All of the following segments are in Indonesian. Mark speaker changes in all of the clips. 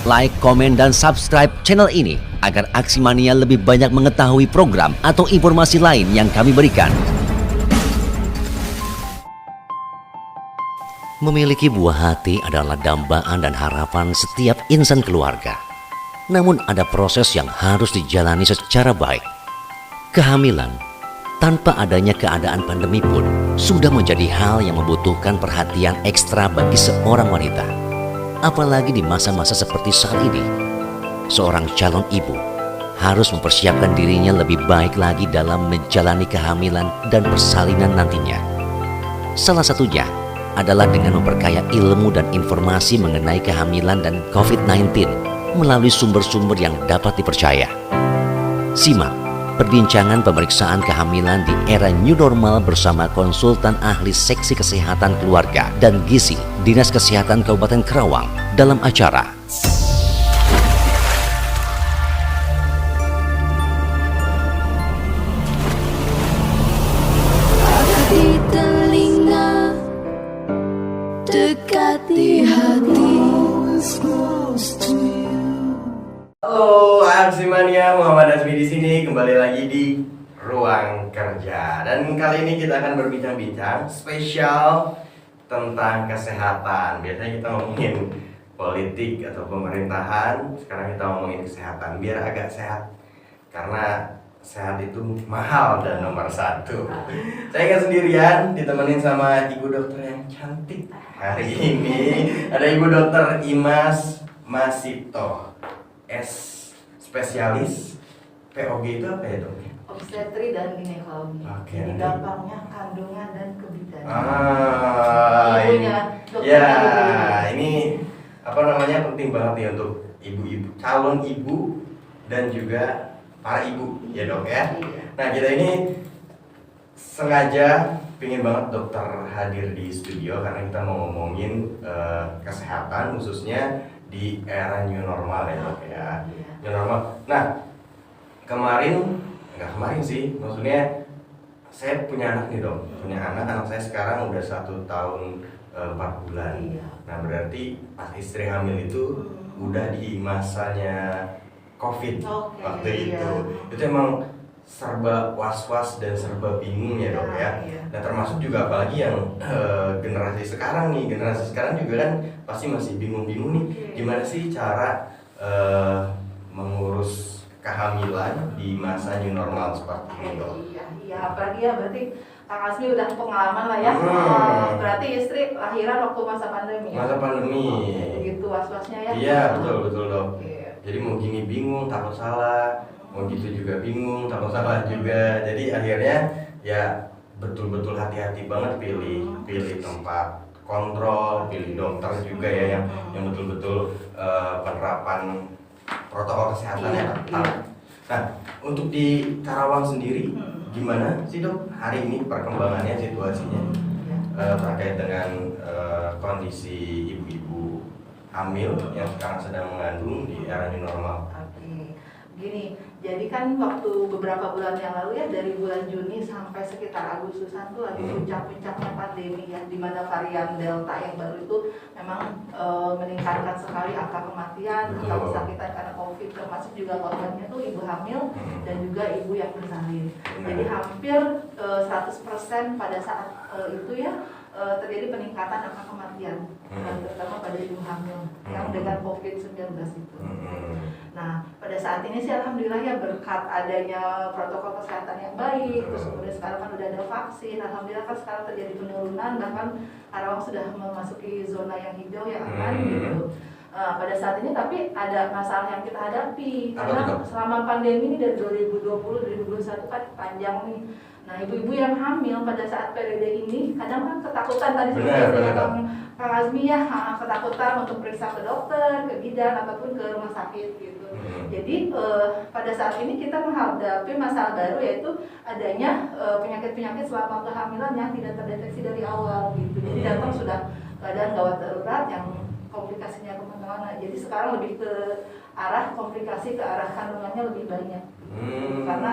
Speaker 1: like, komen, dan subscribe channel ini agar Aksi Mania lebih banyak mengetahui program atau informasi lain yang kami berikan. Memiliki buah hati adalah dambaan dan harapan setiap insan keluarga. Namun ada proses yang harus dijalani secara baik. Kehamilan tanpa adanya keadaan pandemi pun sudah menjadi hal yang membutuhkan perhatian ekstra bagi seorang wanita. Apalagi di masa-masa seperti saat ini, seorang calon ibu harus mempersiapkan dirinya lebih baik lagi dalam menjalani kehamilan dan persalinan nantinya. Salah satunya adalah dengan memperkaya ilmu dan informasi mengenai kehamilan dan COVID-19 melalui sumber-sumber yang dapat dipercaya. Simak perbincangan pemeriksaan kehamilan di era new normal bersama konsultan ahli seksi kesehatan keluarga dan gizi Dinas Kesehatan Kabupaten Karawang dalam acara
Speaker 2: di telinga, dekat di hati.
Speaker 3: Halo, Aksi Mania, Muhammad Azmi di sini kembali lagi di Ruang Kerja. Dan kali ini kita akan berbincang-bincang spesial tentang kesehatan. Biasanya kita ngomongin politik atau pemerintahan, sekarang kita ngomongin kesehatan biar agak sehat. Karena sehat itu mahal dan nomor satu. Saya nggak sendirian, ditemenin sama ibu dokter yang cantik. Hari ini ada Ibu Dokter Imas Masito, spesialis POG itu apa ya dok?
Speaker 4: Obstetri dan ginekologi.
Speaker 3: Oke.
Speaker 4: Jadi gampangnya kandungan dan kebidanan.
Speaker 3: Ibunya
Speaker 4: dokter
Speaker 3: ya,
Speaker 4: ibu.
Speaker 3: ini apa namanya penting banget nih untuk ibu-ibu, calon ibu dan juga para ibu ya dok ya.
Speaker 4: Iya.
Speaker 3: Nah kita ini sengaja pingin banget dokter hadir di studio karena kita mau ngomongin kesehatan khususnya di era new normal ya dok ya. New normal. Nah nggak kemarin sih, maksudnya saya punya anak nih dok, punya anak saya sekarang udah 1 tahun 4 bulan.
Speaker 4: Iya.
Speaker 3: Nah berarti pas istri hamil itu udah di masanya COVID.
Speaker 4: Oke,
Speaker 3: waktu
Speaker 4: iya.
Speaker 3: itu emang serba was-was dan serba bingung ya dok ya.
Speaker 4: Iya.
Speaker 3: Nah termasuk juga apalagi yang generasi sekarang juga kan pasti masih bingung-bingung nih gimana sih cara mengurus kehamilan di masa new normal seperti ini dok.
Speaker 4: Iya, apalagi ya berarti Kang Asmi udah pengalaman lah ya. Berarti istri lahiran waktu masa pandemi ya.
Speaker 3: Masa pandemi.
Speaker 4: Begitu was-wasnya ya.
Speaker 3: Iya betul dok.
Speaker 4: Oke.
Speaker 3: Jadi mau gini bingung takut salah, mau gitu juga bingung takut salah juga. Jadi akhirnya ya betul-betul hati-hati banget pilih tempat kontrol, pilih dokter juga ya yang betul-betul penerapan protokol kesehatannya ketat. Nah untuk di Karawang sendiri gimana sih dok hari ini perkembangannya situasinya terkait dengan kondisi ibu-ibu hamil yang sekarang sedang mengandung di era new normal?
Speaker 4: Oke, gini, jadi kan waktu beberapa bulan yang lalu ya dari bulan Juni sampai sekitar Agustusan tuh lagi puncak-puncaknya pandemi ya, di mana varian Delta yang baru itu memang meningkatkan sekali angka kematian, angka kesakitan karena COVID, termasuk juga korbannya tuh ibu hamil dan juga ibu yang bersalin. Jadi hampir 100% pada saat itu ya terjadi peningkatan angka kematian, terutama pada ibu hamil yang dengan COVID-19 itu. Nah, pada saat ini sih alhamdulillah ya berkat adanya protokol kesehatan yang baik, terus kemudian sekarang kan udah ada vaksin, alhamdulillah kan sekarang terjadi penurunan, bahkan Karawang sudah memasuki zona yang hijau yang aman gitu. Pada saat ini tapi ada masalah yang kita hadapi karena selama pandemi ini dari 2020-2021 kan panjang nih. Nah ibu-ibu yang hamil pada saat periode ini kadang kan ketakutan tadi seperti Kang Azmi ya, ketakutan untuk periksa ke dokter, ke bidan ataupun ke rumah sakit gitu. Jadi pada saat ini kita menghadapi masalah baru yaitu adanya penyakit-penyakit selama kehamilan yang tidak terdeteksi dari awal gitu. Jadi datang sudah keadaan gawat darurat yang komplikasinya kemana-mana. Jadi sekarang lebih ke arah komplikasi, ke arah kandungannya lebih banyak. Karena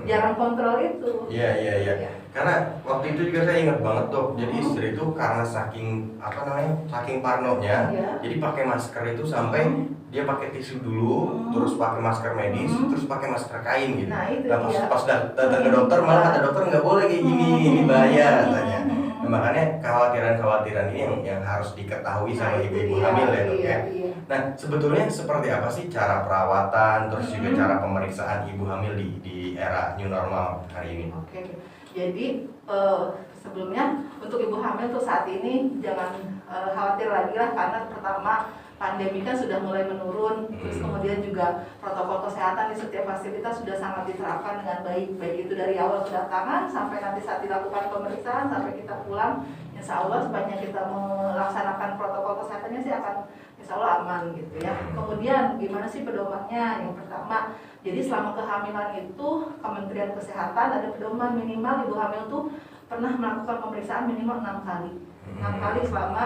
Speaker 4: jarang kontrol itu.
Speaker 3: Iya. Karena waktu itu juga saya ingat banget dok. Jadi istri itu karena saking saking parnonya, jadi pakai masker itu sampai dia pakai tisu dulu, terus pakai masker medis, terus pakai masker kain gitu.
Speaker 4: Nah, itu
Speaker 3: pas datang ke dokter malah kata dokter nggak boleh kayak gini, ini bahaya katanya. Nah, makanya kekhawatiran ini yang harus diketahui sama ibu-ibu hamil ya dok ya. Nah sebetulnya seperti apa sih cara perawatan, terus juga cara pemeriksaan ibu hamil di era new normal hari ini?
Speaker 4: Oke. Jadi sebelumnya untuk ibu hamil tuh saat ini jangan khawatir lagi lah, karena pertama pandemi kan sudah mulai menurun, terus kemudian juga protokol kesehatan di setiap fasilitas sudah sangat diterapkan dengan baik itu dari awal kedatangan sampai nanti saat dilakukan pemeriksaan sampai kita pulang. Insya Allah sebanyak kita melaksanakan protokol kesehatannya sih akan insya Allah aman gitu ya. Kemudian gimana sih pedomannya? Yang pertama, jadi selama kehamilan itu Kementerian Kesehatan ada pedoman minimal ibu hamil tuh pernah melakukan pemeriksaan minimal 6 kali. 6 kali selama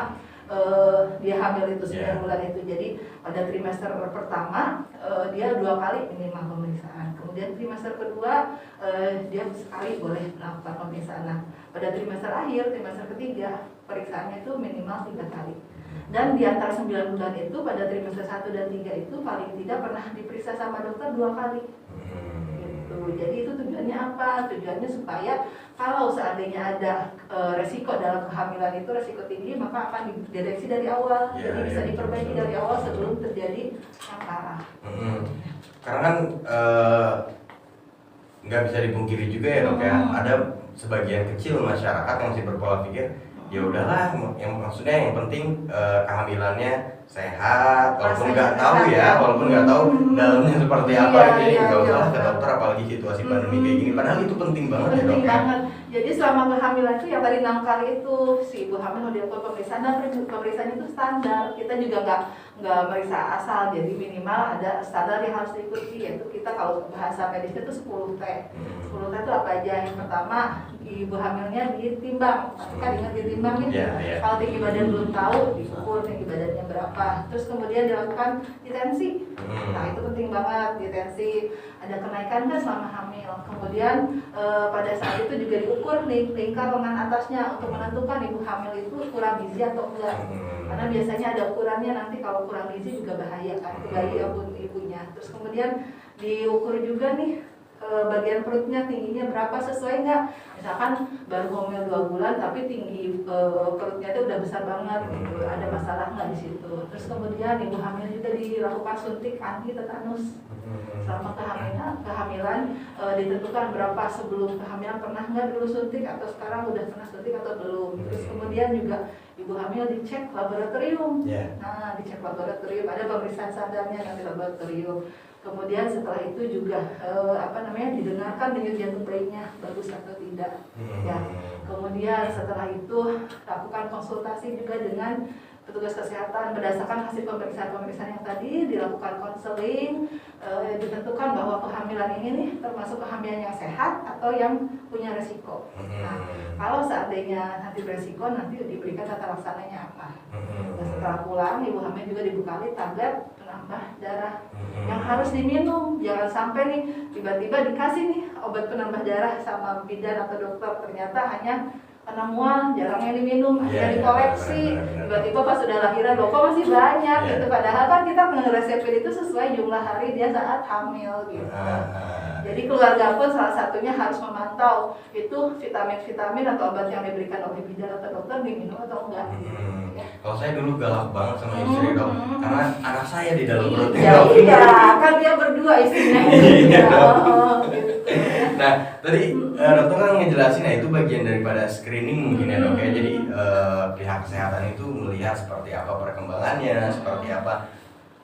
Speaker 4: dia hamil itu 9 bulan itu. Jadi pada trimester pertama dia 2 kali minimal pemeriksaan. Kemudian trimester kedua dia sekali boleh melakukan pemeriksaan. Nah, pada trimester akhir, trimester ketiga pemeriksaannya itu minimal 3 kali. Dan di antara 9 bulan itu pada trimester 1 dan 3 itu paling tidak pernah diperiksa sama dokter 2 kali. Gitu. Jadi itu tujuannya apa? Tujuannya supaya kalau seandainya ada resiko dalam kehamilan itu resiko tinggi, maka akan dideteksi dari awal. Jadi bisa diperbaiki dari awal sebelum terjadi yang parah.
Speaker 3: Karena kan nggak bisa dipungkiri juga ya dok ya, ada sebagian kecil masyarakat yang masih berpola pikir ya udahlah, yang maksudnya yang penting kehamilannya sehat, walaupun nggak tahu ya, walaupun nggak tahu dalamnya seperti apa, jadi nggak usah ke dokter apalagi situasi pandemi kayak gini. Padahal itu penting banget ya dok.
Speaker 4: Penting banget. Jadi selama kehamilan itu yang tadi 6 kali itu si ibu hamil mau dilakukan pemeriksaan, dan pemeriksaan itu standar. Kita juga nggak meriksa asal, jadi minimal ada standar yang harus diikuti, yaitu kita kalau bahasa medisnya itu 10T. 10T itu apa aja? Yang pertama, ibu hamilnya ditimbang, pasti kan ingat ditimbang gitu. Kalau tinggi badan belum tahu, diukur tinggi badannya berapa. Terus kemudian dilakukan ditensi. Nah itu penting banget, ditensi. Ada kenaikan kan selama hamil. Kemudian pada saat itu juga diukur lingkar lengan atasnya untuk menentukan ibu hamil itu kurang gizi atau enggak. Karena biasanya ada ukurannya, nanti kalau kurang gizi juga bahaya kan ke bayi maupun ibunya. Terus kemudian diukur juga nih bagian perutnya tingginya berapa, sesuai nggak? Misalkan baru hamil 2 bulan tapi tinggi perutnya itu udah besar banget gitu, ada masalah nggak di situ. Terus kemudian ibu hamil juga dilakukan suntik anti tetanus selama kehamilan ditentukan berapa sebelum kehamilan pernah nggak dulu suntik atau sekarang udah pernah suntik atau belum. Terus kemudian juga ibu hamil dicek laboratorium. Nah dicek laboratorium, ada pemeriksaan sadarnya nanti laboratorium. Kemudian setelah itu juga didengarkan denyut jantung bayinya bagus atau tidak. Ya. Kemudian setelah itu lakukan konsultasi juga dengan petugas kesehatan berdasarkan hasil pemeriksaan yang tadi, dilakukan konseling, ditentukan bahwa kehamilan ini nih termasuk kehamilan yang sehat atau yang punya resiko. Nah, kalau seandainya nanti beresiko, nanti diberikan tata laksananya apa. Dan setelah pulang, ibu hamil juga dibekali tablet penambah darah yang harus diminum. Jangan sampai nih tiba-tiba dikasih nih obat penambah darah sama bidan atau dokter, ternyata hanya penemuan, jarangnya diminum, akhirnya dikoleksi. Tiba-tiba pas sudah lahiran, kok masih banyak gitu. Padahal kan kita ngeresepin itu sesuai jumlah hari dia saat hamil gitu. Jadi keluarga pun salah satunya harus memantau itu vitamin-vitamin atau obat yang diberikan oleh bidan atau dokter diminum atau enggak.
Speaker 3: Kalau saya dulu galak banget sama istri dok, karena anak saya di dalam perutnya.
Speaker 4: Iya, kan dia berdua istrinya.
Speaker 3: Nah, tadi dokter kan ngejelasin, nah itu bagian daripada screening mungkin ya dok ya. Jadi pihak kesehatan itu melihat seperti apa perkembangannya, seperti apa.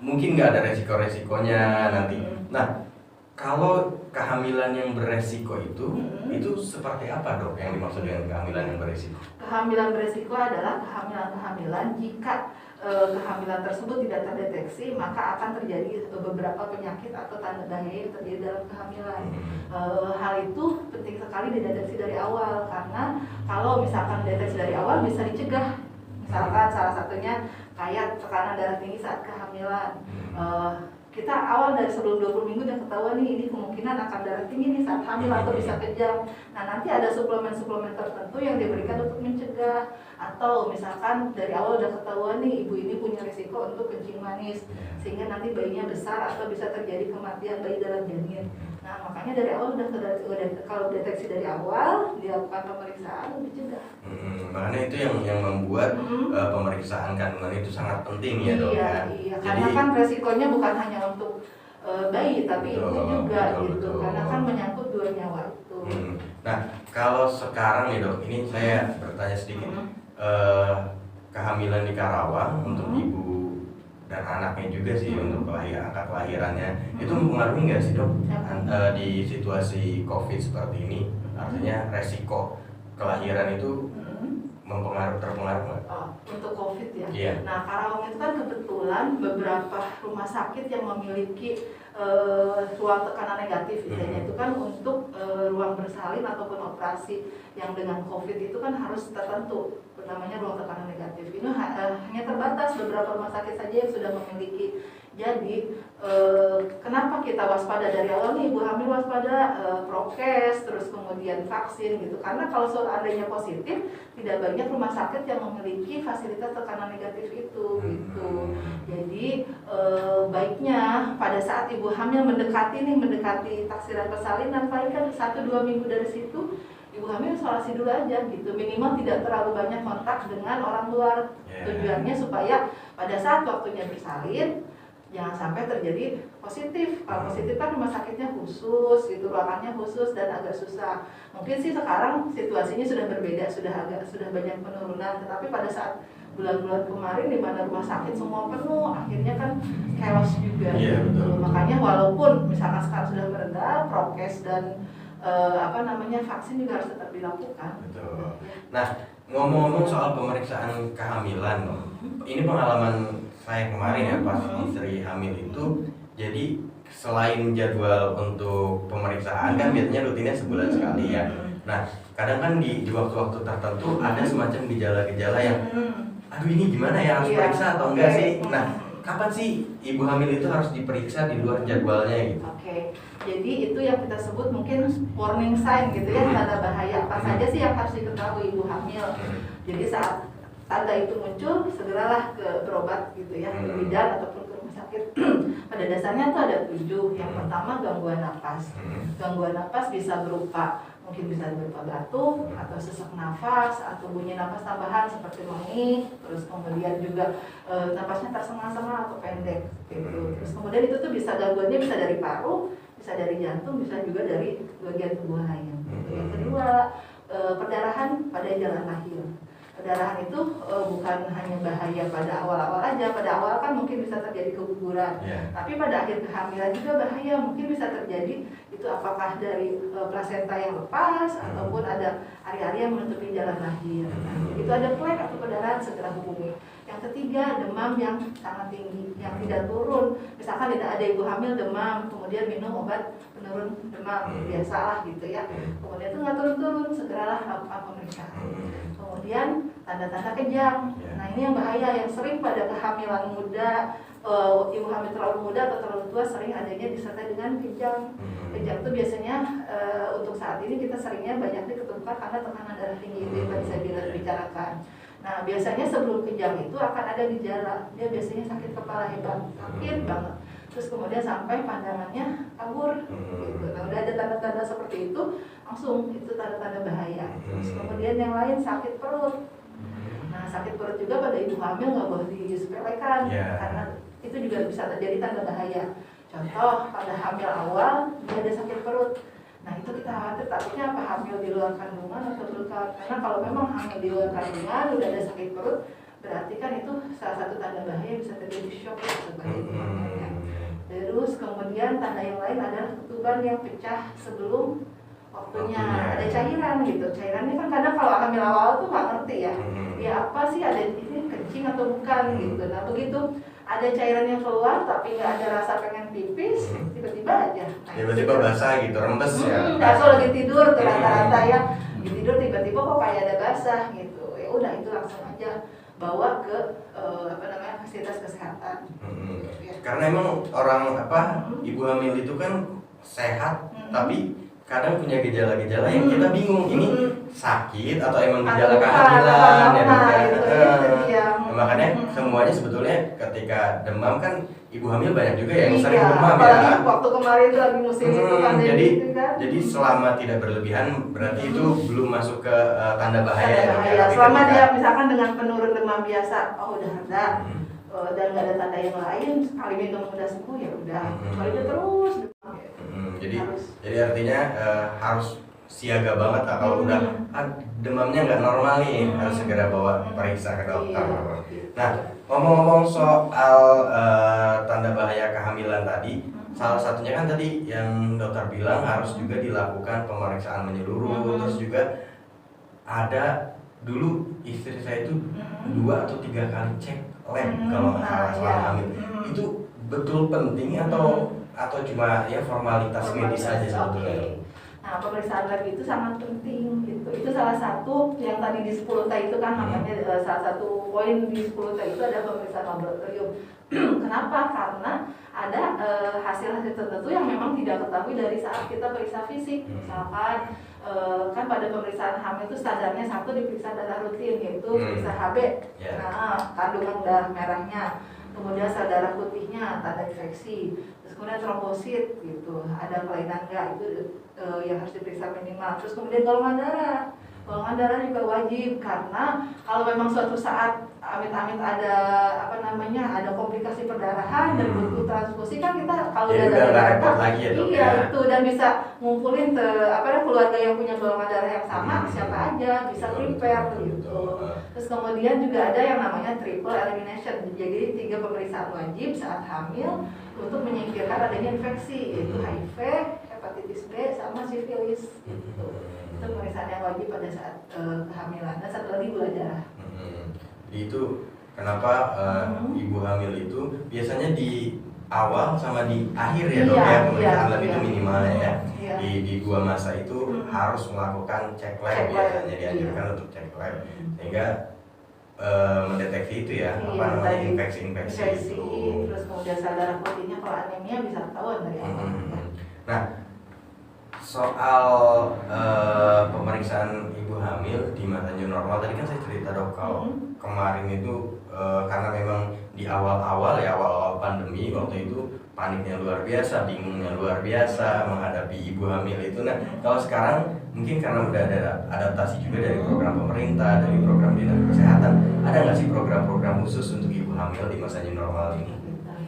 Speaker 3: Mungkin nggak ada resiko-resikonya nanti. Nah, kalau kehamilan yang beresiko itu seperti apa dok yang dimaksud dengan kehamilan yang beresiko?
Speaker 4: Kehamilan beresiko adalah kehamilan jika kehamilan tersebut tidak terdeteksi, maka akan terjadi beberapa penyakit atau tanda bahaya yang terjadi dalam kehamilan. Hal itu penting sekali dideteksi dari awal, karena kalau misalkan deteksi dari awal bisa dicegah. Misalkan salah satunya kayak tekanan darah tinggi saat kehamilan. kita awal dari sebelum 20 minggu udah ketahuan nih ini kemungkinan akan darah tinggi nih saat hamil atau bisa kejang. Nah nanti ada suplemen-suplemen tertentu yang diberikan untuk mencegah, atau misalkan dari awal udah ketahuan nih ibu ini punya risiko untuk kencing manis sehingga nanti bayinya besar atau bisa terjadi kematian bayi dalam janin. Nah makanya dari awal udah kalau deteksi dari awal dilakukan pemeriksaan untuk dicegah.
Speaker 3: Makanya itu yang membuat pemeriksaan kandungan itu sangat penting ya dok.
Speaker 4: Iya, karena kan resikonya bukan hanya untuk bayi tapi ibu juga gitu, karena kan menyangkut 2 nyawa itu.
Speaker 3: Nah kalau sekarang nih dok, ini saya bertanya sedikit, kehamilan di Karawang untuk ibu dan anaknya juga sih untuk angka kelahirannya itu mempengaruhi nggak sih dok di situasi COVID seperti ini? Artinya resiko kelahiran itu terpengaruh nggak?
Speaker 4: Untuk COVID ya.
Speaker 3: Iya.
Speaker 4: Nah Karawang itu kan kebetulan beberapa rumah sakit yang memiliki ruang tekanan negatif, misalnya itu kan untuk ruang bersalin ataupun operasi yang dengan COVID itu kan harus tertentu, namanya ruang tekanan negatif. Ini hanya terbatas beberapa rumah sakit saja yang sudah memiliki. Jadi kenapa kita waspada dari awal nih, ibu hamil waspada prokes, terus kemudian vaksin gitu. Karena kalau seandainya positif, tidak banyak rumah sakit yang memiliki fasilitas tekanan negatif itu gitu. Jadi baiknya pada saat ibu hamil mendekati taksiran persalinan, paling kan 1-2 minggu dari situ ibu hamil isolasi dulu aja gitu, minimal tidak terlalu banyak kontak dengan orang luar. Tujuannya supaya pada saat waktunya bersalin jangan sampai terjadi positif. Kalau positif kan rumah sakitnya khusus gitu, ruangannya khusus dan agak susah. Mungkin sih sekarang situasinya sudah berbeda, sudah banyak penurunan, tetapi pada saat bulan-bulan kemarin di mana rumah sakit semua penuh, akhirnya kan chaos juga.
Speaker 3: Betul.
Speaker 4: Makanya walaupun misalkan sekarang sudah mereda, prokes dan vaksin juga harus tetap dilakukan.
Speaker 3: Betul. Nah, ngomong-ngomong soal pemeriksaan kehamilan, ini pengalaman saya kemarin ya pas istri hamil itu, jadi selain jadwal untuk pemeriksaan kan biasanya rutinnya sebulan sekali ya. Nah, kadang kan di waktu-waktu tertentu ada semacam gejala-gejala yang, aduh ini gimana ya, harus periksa atau enggak sih? Nah, kapan sih ibu hamil itu harus diperiksa di luar jadwalnya gitu?
Speaker 4: Oke, jadi itu yang kita sebut mungkin warning sign gitu ya, tanda bahaya. Apa saja sih yang harus diketahui ibu hamil? Jadi saat tanda itu muncul, segeralah berobat gitu ya, ke bidan ataupun ke rumah sakit. Pada dasarnya tuh ada 7. Yang pertama gangguan napas. Gangguan napas bisa berupa batuk atau sesak nafas atau bunyi nafas tambahan seperti mengih, terus kemudian juga napasnya tersengal-sengal atau pendek gitu. Terus kemudian itu tuh gangguannya bisa dari paru, bisa dari jantung, bisa juga dari bagian tubuh lain gitu. Yang kedua, perdarahan pada jalan lahir. Perdarahan itu bukan hanya bahaya pada awal-awal aja. Pada awal kan mungkin bisa terjadi keguguran, tapi pada akhir kehamilan juga bahaya. Mungkin bisa terjadi itu apakah dari plasenta yang lepas ataupun ada ari-ari yang menutupi jalan lahir. Itu ada plek atau perdarahan, segera hubungi. Yang ketiga, demam yang sangat tinggi, yang tidak turun. Misalkan tidak ada ibu hamil demam, kemudian minum obat penurun demam, biasalah gitu ya. Kemudian itu nggak turun-turun, segeralah lakukan pemeriksaan. Kemudian tanda-tanda kejang. Nah ini yang bahaya, yang sering pada kehamilan muda, ibu hamil terlalu muda atau terlalu tua sering adanya disertai dengan kejang. Kejang itu biasanya untuk saat ini kita seringnya banyak diketemukan karena tekanan darah tinggi itu yang tadi saya bicarakan. Nah biasanya sebelum kejang itu akan ada gejala, dia biasanya sakit kepala hebat, sakit banget. Terus kemudian sampai pandangannya kabur gitu. Nah udah ada tanda-tanda seperti itu, langsung itu tanda-tanda bahaya. Terus kemudian yang lain sakit perut. Nah sakit perut juga pada ibu hamil nggak boleh disepelekan, karena itu juga bisa terjadi tanda bahaya. Contoh pada hamil awal dia ada sakit perut. Nah itu kita khawatir, takutnya apa hamil di luar kandungan atau bukan? Karena kalau memang hamil di luar kandungan udah ada sakit perut, berarti kan itu salah satu tanda bahaya, bisa terjadi shock seperti itu. Terus kemudian tanda yang lain adalah ketuban yang pecah sebelum waktunya. Ada cairan gitu. Cairannya kan kadang kalau hamil awal tuh nggak ngerti ya. Ya apa sih, ada ini kencing atau bukan gitu. Nah begitu ada cairan yang keluar tapi nggak ada rasa pengen pipis, tiba-tiba aja. Nah,
Speaker 3: tiba-tiba basah gitu, rembes ya.
Speaker 4: Dasar lagi tidur tuh rata-rata ya. Lagi tidur tiba-tiba kok kayak ada basah gitu. Ya udah itu langsung aja bawa ke fasilitas kesehatan. Ya.
Speaker 3: Karena emang orang ibu hamil itu kan sehat, tapi kadang punya gejala-gejala yang kita bingung ini sakit atau emang gejala kehamilan ya dok ya. Makanya semuanya sebetulnya ketika demam kan ibu hamil banyak juga yang sering demam ya.
Speaker 4: Waktu kemarin itu lagi musim itu kan.
Speaker 3: Jadi selama tidak berlebihan berarti itu belum masuk ke tanda bahaya.
Speaker 4: Selama dia misalkan dengan penurun demam biasa, udah reda. Dan nggak ada tanda yang lain, sekali minum udah sembuh ya udah, kalau itu terus.
Speaker 3: Jadi artinya harus siaga banget lah kalau udah demamnya nggak normal nih, harus segera bawa periksa ke dokter. Nah, ngomong-ngomong soal tanda bahaya kehamilan tadi, salah satunya kan tadi yang dokter bilang harus juga dilakukan pemeriksaan menyeluruh, terus juga ada dulu istri saya itu 2 atau 3 kali cek lab kalau nggak salah selama hamil. Itu betul penting atau cuma ya formalitas medis saja sebetulnya?
Speaker 4: Nah, pemeriksaan lab itu sangat penting gitu. Itu salah satu yang tadi di 10T itu kan makanya salah satu poin di 10T itu ada pemeriksaan laboratorium. Kenapa? Karena ada hasil-hasil tertentu yang memang tidak ketahui dari saat kita periksa fisik. Misalkan kan pada pemeriksaan hamil itu standarnya satu diperiksa darah rutin, yaitu periksa HB, kandungan darah merahnya, kemudian sel darah putihnya, tanda infeksi, terus kemudian trombosit gitu, ada kelainan enggak itu yang harus diperiksa minimal. Terus kemudian golongan darah juga wajib, karena kalau memang suatu saat amit-amit ada ada komplikasi perdarahan dan butuh transfusi kan kita kalau udah
Speaker 3: repot lagi ya dok.
Speaker 4: Itu dan bisa ngumpulin keluarga yang punya golongan darah yang sama, siapa aja bisa prepare gitu. Terus kemudian juga ada yang namanya triple elimination, jadi 3 pemeriksaan wajib saat hamil untuk menyingkirkan adanya infeksi, yaitu HIV, hepatitis B, sama sifilis gitu. Itu pemeriksaan yang wajib pada saat kehamilan. Dan satu lagi gula darah.
Speaker 3: Itu kenapa ibu hamil itu biasanya di awal sama di akhir ya dok ya, pemeriksaan lab itu minimalnya ya. Di 2 masa itu harus melakukan cek lab, biasanya dianjurkan untuk cek lab sehingga mendeteksi itu ya, infeksi-infeksi itu.
Speaker 4: Terus kemudian sel darah putihnya kalau anemia bisa ketahuan dari awal.
Speaker 3: Nah, soal pemeriksaan ibu hamil di masa new normal tadi kan saya cerita dok kalau kemarin itu karena memang di awal-awal pandemi waktu itu paniknya luar biasa, bingungnya luar biasa menghadapi ibu hamil itu. Nah, kalau sekarang mungkin karena udah ada adaptasi juga dari program pemerintah, dari program dinas kesehatan, ada nggak sih program-program khusus untuk ibu hamil di masa new normal ini?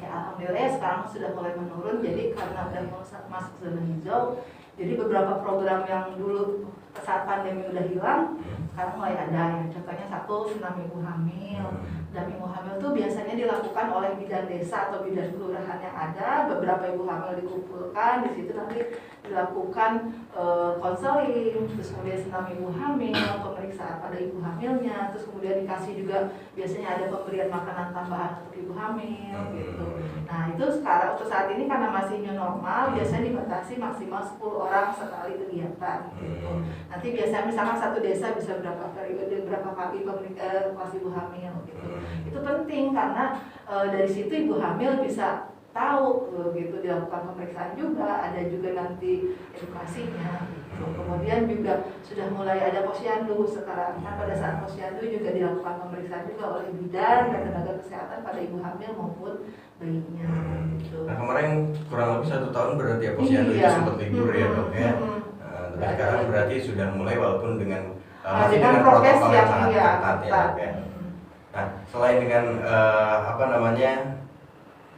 Speaker 4: Alhamdulillah sekarang sudah mulai menurun, jadi karena udah masuk zona hijau, jadi beberapa program yang dulu saat pandemi udah hilang, sekarang mulai ada ya. Contohnya satu, senam ibu hamil. Dan ibu hamil itu biasanya dilakukan oleh bidan desa atau bidan kelurahan yang ada. Beberapa ibu hamil dikumpulkan, di situ nanti dilakukan konseling, terus kemudian senam ibu hamil, pemeriksaan pada ibu hamilnya, terus kemudian dikasih juga biasanya ada pemberian makanan tambahan untuk ibu hamil gitu. Nah itu sekarang untuk saat ini karena masih new normal, biasanya dibatasi maksimal 10 orang sekali kegiatan gitu. Nanti biasanya misalkan satu desa bisa berapa kali kelas ibu hamil gitu. Itu penting karena dari situ ibu hamil bisa tahu gitu, dilakukan pemeriksaan juga, ada juga nanti edukasinya gitu. Kemudian juga sudah mulai ada posyandu sekarang. Nah, pada saat posyandu juga dilakukan pemeriksaan juga oleh bidan dan tenaga kesehatan pada ibu hamil maupun bayinya gitu.
Speaker 3: Nah, kemarin kurang lebih 1 tahun berarti ya posyandu itu sempat libur ya dok ya. Tapi sekarang berarti sudah mulai walaupun dengan masih dengan protokol yang sangat ketat ya dok ya. Nah, selain dengan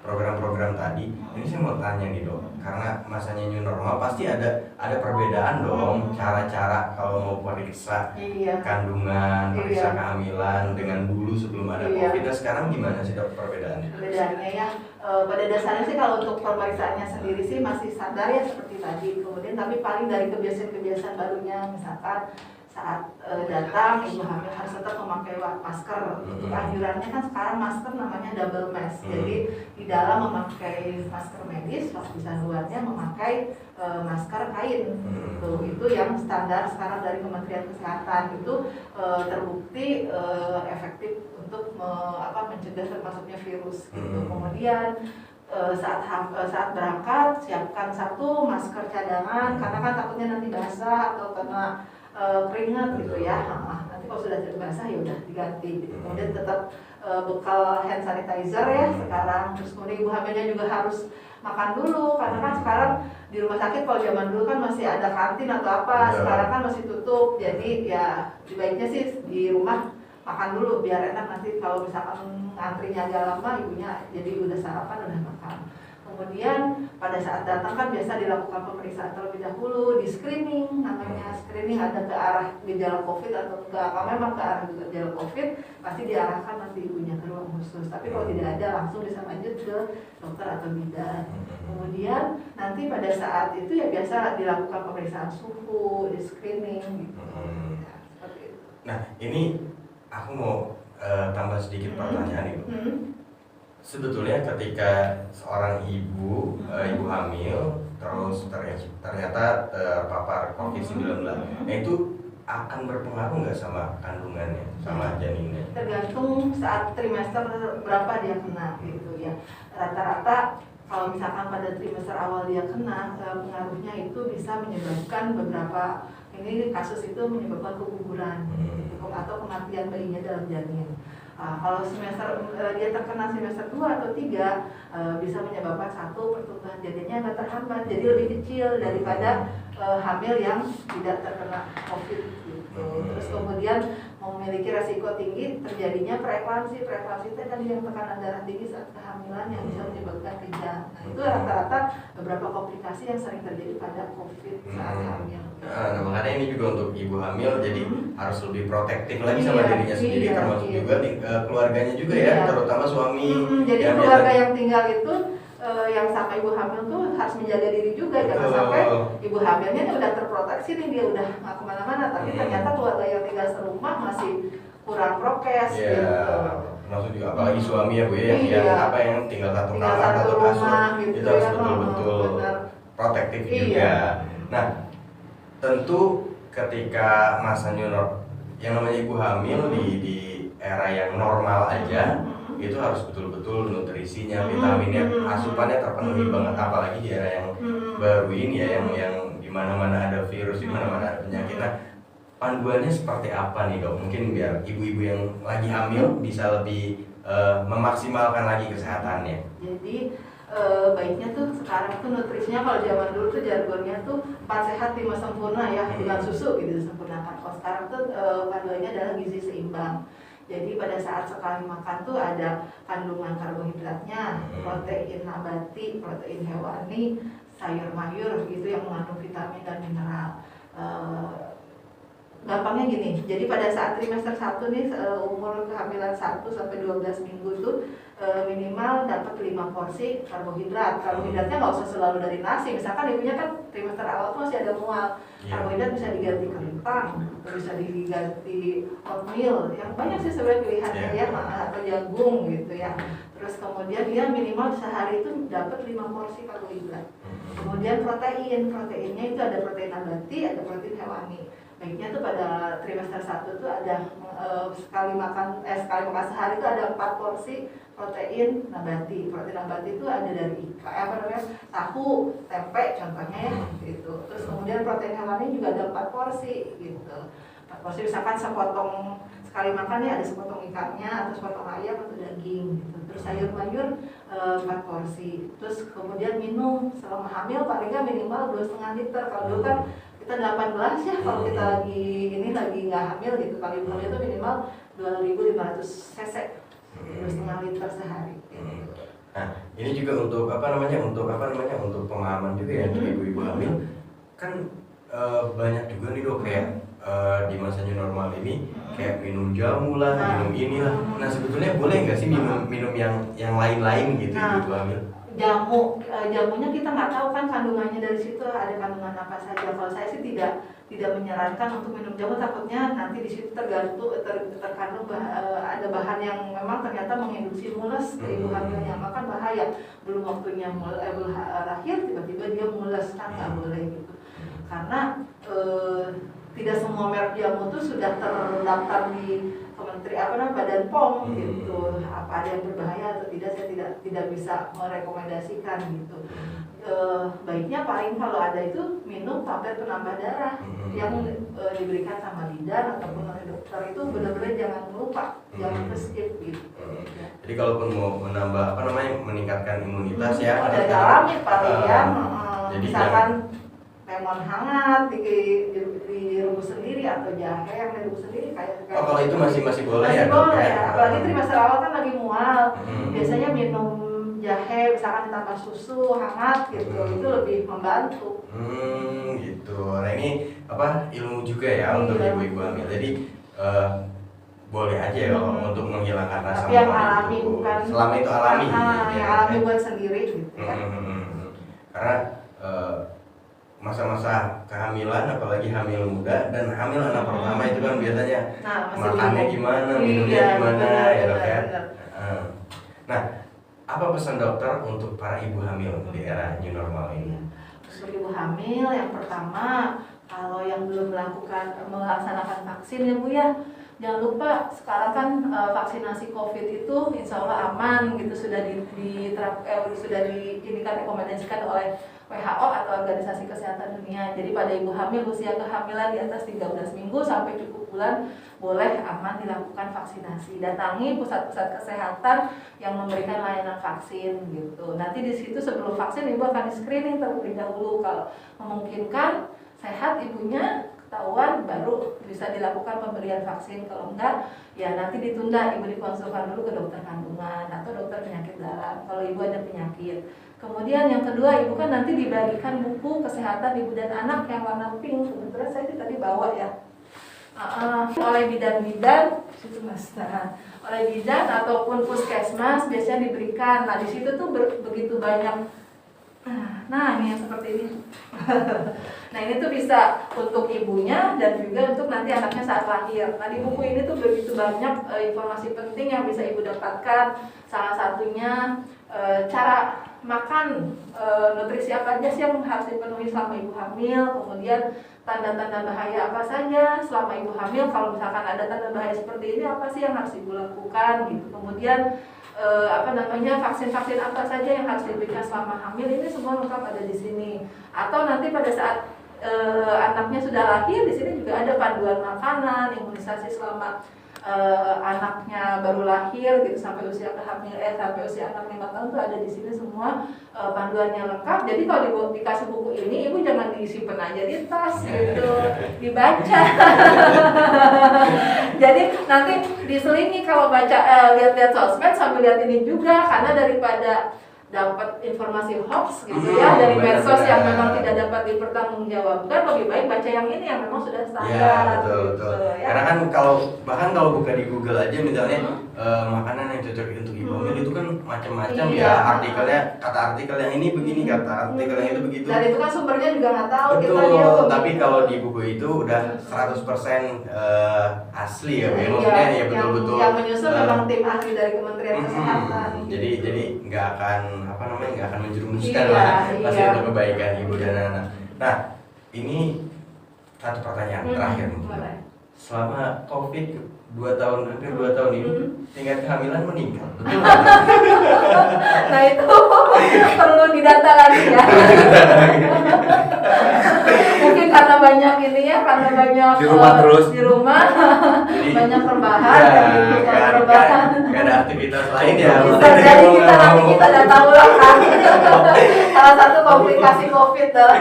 Speaker 3: program-program tadi, ini saya mau tanya nih dok, karena masanya new normal pasti ada perbedaan dong cara-cara kalau mau periksa kandungan, periksa kehamilan dengan dulu sebelum ada COVID. Dan sekarang gimana sih dok perbedaannya?
Speaker 4: Perbedaannya ya, pada dasarnya sih kalau untuk pemeriksaannya sendiri sih masih standar ya seperti tadi. Kemudian tapi paling dari kebiasaan-kebiasaan barunya, misalkan saat datang ibu hamil harus tetap memakai masker. Untuk anjurannya kan sekarang masker namanya double mask. Jadi di dalam memakai masker medis, lapisan luarnya memakai masker kain. Itu yang standar sekarang dari Kementerian Kesehatan, itu terbukti efektif untuk mencegah termasuknya virus gitu. Kemudian saat berangkat siapkan satu masker cadangan karena kan takutnya nanti basah atau kena keringat gitu ya. Nanti kalau sudah basah ya udah diganti gitu. Kemudian tetap bekal hand sanitizer ya sekarang. Terus kemudian ibu hamilnya juga harus makan dulu karena kan sekarang di rumah sakit, kalau zaman dulu kan masih ada kantin atau apa, sekarang kan masih tutup. Jadi ya sebaiknya sih di rumah makan dulu biar enak, nanti kalau misalkan ngantrinya agak lama ibunya jadi udah sarapan udah makan. Kemudian pada saat datang kan biasa dilakukan pemeriksaan terlebih dahulu, di screening, namanya screening ada ke arah gejala COVID atau enggak. Kalau memang ke arah gejala COVID pasti diarahkan nanti ibunya ke ruang khusus, tapi kalau tidak ada langsung bisa lanjut ke dokter atau bidan. Kemudian nanti pada saat itu ya biasa dilakukan pemeriksaan suhu, di screening gitu. Ya, seperti itu.
Speaker 3: Nah ini aku mau tambah sedikit pertanyaan itu. Sebetulnya ketika seorang ibu hamil terus ternyata terpapar COVID-19, itu akan berpengaruh nggak sama kandungannya, sama janinnya?
Speaker 4: Tergantung saat trimester berapa dia kena gitu ya. Rata-rata kalau misalkan pada trimester awal dia kena, pengaruhnya itu bisa menyebabkan beberapa, ini kasus itu menyebabkan keguguran gitu, atau kematian bayinya dalam janin. Kalau semester dia terkena semester 2 atau 3, bisa menyebabkan satu, pertumbuhan janinnya agak terhambat, jadi lebih kecil daripada hamil yang tidak terkena COVID gitu. Terus kemudian memiliki resiko tinggi terjadinya preeklamsi. Preeklamsi itu tadi yang tekanan darah tinggi saat kehamilan yang bisa menyebabkan kejang. Nah, itu rata-rata beberapa komplikasi yang sering terjadi pada COVID saat hamil.
Speaker 3: Nah, makanya ini juga untuk ibu hamil jadi harus lebih protektif lagi sama dirinya sendiri, termasuk juga di keluarganya juga ya, terutama suami.
Speaker 4: Jadi keluarga yang tinggal itu yang sama ibu hamil tuh harus menjaga diri juga, jangan sampai ibu hamilnya udah terproteksi nih, dia udah nggak kemana-mana, tapi ternyata keluarga yang tinggal serumah masih kurang prokes gitu.
Speaker 3: Termasuk juga apalagi suami ya Bu ya, yang tinggal satu kamar atau kasur gitu, itu harus betul-betul protektif juga. Nah tentu ketika masa new normal yang namanya ibu hamil di era yang normal aja, itu harus betul-betul nutrisinya, vitaminnya, asupannya terpenuhi banget, apalagi di era yang baru ini ya, yang dimana-mana ada virus, dimana-mana ada penyakit. Nah, panduannya seperti apa nih Dok? Mungkin biar ibu-ibu yang lagi hamil bisa lebih memaksimalkan lagi kesehatannya.
Speaker 4: Jadi baiknya tuh sekarang tuh nutrisinya, kalau zaman dulu tuh jargonnya tuh 4 sehat 5 sempurna ya, dengan susu gitu disempurnakan. Kalau sekarang tuh panduannya adalah gizi seimbang. Jadi pada saat sekali makan tuh ada kandungan karbohidratnya, protein nabati, protein hewani, sayur mayur gitu yang mengandung vitamin dan mineral. Gampangnya gini, jadi pada saat trimester 1 nih, umur kehamilan 1 sampai 12 minggu itu minimal dapat 5 porsi karbohidrat. Karbohidratnya nggak usah selalu dari nasi, misalkan ibunya kan trimester awal tuh masih ada mual, karbohidrat bisa diganti kentang, bisa diganti oatmeal, yang banyak sih sebenarnya pilihannya ya, atau jagung gitu ya. Terus kemudian dia minimal sehari itu dapat 5 porsi karbohidrat. Kemudian proteinnya itu ada protein nabati, ada protein hewani. Baiknya tuh pada trimester 1 tuh ada sekali makan sehari itu ada 4 porsi protein nabati. Protein nabati itu ada dari tahu, tempe contohnya ya gitu. Terus kemudian protein hewani juga ada 4 porsi gitu. 4 porsi misalkan sepotong sekali makan ya, ada sepotong ikannya atau sepotong ayam atau daging gitu. Terus sayur mayur 4 porsi. Terus kemudian minum selama hamil paling nggak minimal 2,5 liter. Kalau dulu kan kita 18 ya, kalau kita lagi nggak hamil gitu, kalau ibu hamil itu minimal 2.500 cc, 2,5 liter sehari.
Speaker 3: Nah ini juga untuk untuk pemahaman juga ya untuk ibu-ibu hamil kan banyak juga nih Dok kayak di masa new normal ini kayak minum jamu lah, minum inilah. Nah sebetulnya boleh nggak sih minum yang lain-lain gitu ibu hamil?
Speaker 4: jamunya kita nggak tahu kan kandungannya dari situ ada kandungan apa saja. Kalau saya sih tidak menyarankan untuk minum jamu, takutnya nanti di situ terkandung ada bahan yang memang ternyata menginduksi mules ke ibu hamilnya, maka bahaya. Belum waktunya lahir tiba-tiba dia mules, kan nggak boleh gitu. Karena tidak semua merek jamu itu sudah terdaftar di Badan POM gitu. Apa ada yang berbahaya atau tidak, saya tidak bisa merekomendasikan gitu. Baiknya paling kalau ada itu minum tablet penambah darah yang diberikan sama bidan ataupun oleh dokter, itu benar-benar jangan lupa, jangan skip gitu.
Speaker 3: Jadi kalaupun mau menambah meningkatkan imunitas ya,
Speaker 4: dari alami paling ya.
Speaker 3: Jadi
Speaker 4: misalkan lemon hangat direbus sendiri atau jahe yang direbus sendiri kayak
Speaker 3: kalau itu masih boleh
Speaker 4: masih
Speaker 3: ya,
Speaker 4: boleh
Speaker 3: ya.
Speaker 4: Apalagi trimester awal kan lagi mual. Biasanya minum jahe misalkan ditambah susu hangat gitu, itu lebih membantu.
Speaker 3: Gitu. Nah ini ilmu juga ya untuk ibu-ibu hamil. Jadi boleh aja ya untuk menghilangkan rasa
Speaker 4: tapi yang
Speaker 3: mual
Speaker 4: alami
Speaker 3: itu.
Speaker 4: bukan
Speaker 3: Selama itu alami
Speaker 4: yang alami buat sendiri gitu ya.
Speaker 3: Karena masa-masa kehamilan, apalagi hamil muda dan hamil anak pertama itu kan biasanya makannya gimana, minumnya gimana ya dok ya. Nah, apa pesan dokter untuk para ibu hamil di era new normal ini?
Speaker 4: Untuk ibu hamil yang pertama, kalau yang belum melaksanakan vaksin ya Bu ya, jangan lupa sekarang kan vaksinasi COVID itu insya Allah aman gitu, sudah direkomendasikan oleh WHO atau Organisasi Kesehatan Dunia. Jadi pada ibu hamil usia kehamilan di atas 13 minggu sampai cukup bulan boleh aman dilakukan vaksinasi. Datangi pusat-pusat kesehatan yang memberikan layanan vaksin gitu. Nanti di situ sebelum vaksin ibu akan di-screening terlebih dahulu. Kalau memungkinkan sehat ibunya ketahuan baru bisa dilakukan pemberian vaksin. Kalau enggak ya nanti ditunda, ibu dikonsulkan dulu ke dokter kandungan atau dokter penyakit dalam kalau ibu ada penyakit. Kemudian yang kedua, ibu kan nanti dibagikan buku kesehatan ibu dan anak yang warna pink. Kebetulan saya tadi bawa ya. Oleh bidan-bidan, situ mas. Oleh bidan ataupun puskesmas biasanya diberikan. Nah di situ tuh begitu banyak. Nah ini yang seperti ini. Nah ini tuh bisa untuk ibunya dan juga untuk nanti anaknya saat lahir. Nah di buku ini tuh begitu banyak informasi penting yang bisa ibu dapatkan. Salah satunya cara makan, nutrisi apa aja sih yang harus dipenuhi selama ibu hamil, kemudian tanda-tanda bahaya apa saja selama ibu hamil. Kalau misalkan ada tanda bahaya seperti ini, apa sih yang harus ibu lakukan gitu. Kemudian vaksin-vaksin apa saja yang harus diberikan selama hamil, ini semua lengkap ada di sini. Atau nanti pada saat anaknya sudah lahir, di sini juga ada panduan makanan, imunisasi selama anaknya baru lahir gitu sampai usia sampai usia anak 5 tahun tuh ada di sini semua panduannya lengkap. Jadi kalau dikasih buku ini, ibu jangan disimpan aja di tas gitu, dibaca. Jadi nanti diselingi kalau baca lihat-lihat sosmed sambil lihat ini juga, karena daripada dapat informasi hoax gitu ya dari medsos yang memang tidak dapat dipertanggungjawabkan, lebih baik baca yang ini yang memang sudah standar.
Speaker 3: Ya betul.
Speaker 4: Ya.
Speaker 3: Karena kan bahkan kalau buka di Google aja misalnya makanan yang cocok untuk ibu hamil itu kan macam-macam ya artikelnya, kata artikel yang ini begini, kata artikel yang itu begitu.
Speaker 4: Dan itu kan sumbernya juga nggak tahu.
Speaker 3: Betul. Tapi kalau di buku itu udah 100% asli ya, maksudnya ya betul-betul.
Speaker 4: Yang menyusun memang tim ahli dari Kementerian Kesehatan.
Speaker 3: Jadi nggak akan menjerumuskan lah pasti untuk kebaikan ibu dan anak. Nah ini satu pertanyaan terakhir. Selama COVID 2 hampir 2 tahun ini tingkat kehamilan meningkat, betul?
Speaker 4: Nah itu perlu didata lagi ya. Mungkin karena banyak ini ya, karena banyak
Speaker 3: di rumah terus.
Speaker 4: Di rumah jadi, banyak rebahan,
Speaker 3: nggak ada aktivitas lain ya.
Speaker 4: Bisa jadi kita udah tahu lah kan. Salah satu komplikasi COVID dalam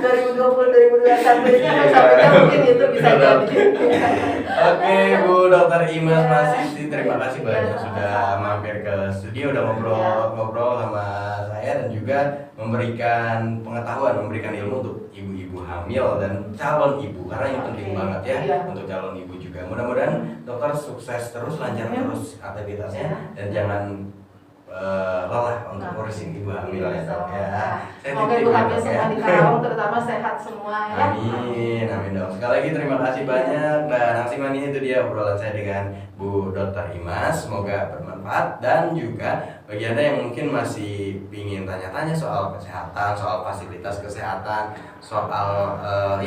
Speaker 4: 2020-2021 ini sampai mungkin itu bisa jadi.
Speaker 3: Oke, Bu Dr. Imas Masiti, terima kasih banyak sudah mampir ke studio, udah ngobrol sama saya dan juga memberikan pengetahuan, memberikan ilmu untuk ibu-ibu hamil dan calon ibu, karena ini penting banget ya untuk calon ibu juga. Mudah-mudahan dokter sukses terus, lancar terus aktivitasnya dan jangan lelah untuk ngurusin ibu hamil ya dok ya. Saya
Speaker 4: Semoga
Speaker 3: titip
Speaker 4: ibu
Speaker 3: ya,
Speaker 4: hamil
Speaker 3: Dok,
Speaker 4: semua
Speaker 3: ya.
Speaker 4: di Karawang terutama sehat semua ya.
Speaker 3: Amin, amin dok. Sekali lagi terima kasih banyak dan Aksimani itu dia obrolan saya dengan Bu Dr. Imas. Semoga bermanfaat dan juga bagi anda yang mungkin masih ingin tanya-tanya soal kesehatan, soal fasilitas kesehatan, soal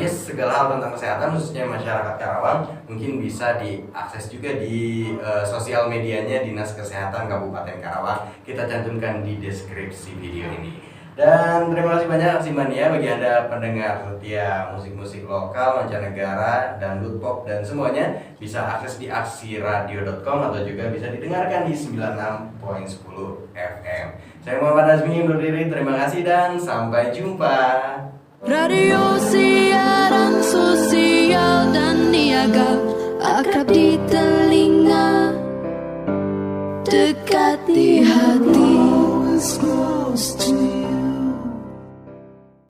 Speaker 3: segala hal tentang kesehatan khususnya masyarakat Karawang mungkin bisa diakses juga di sosial medianya Dinas Kesehatan Kabupaten Karawang. Kita cantumkan di deskripsi video ini. Dan terima kasih banyak Aksimania bagi anda pendengar setia musik-musik lokal, mancanegara, dangdut, pop dan semuanya bisa akses di aksiradio.com atau juga bisa didengarkan di 96.10 FM. Saya Muhammad Azmi undur diri, terima kasih dan sampai jumpa.
Speaker 2: Radio siaran sosial dan niaga, akrab di telinga, dekat di hati.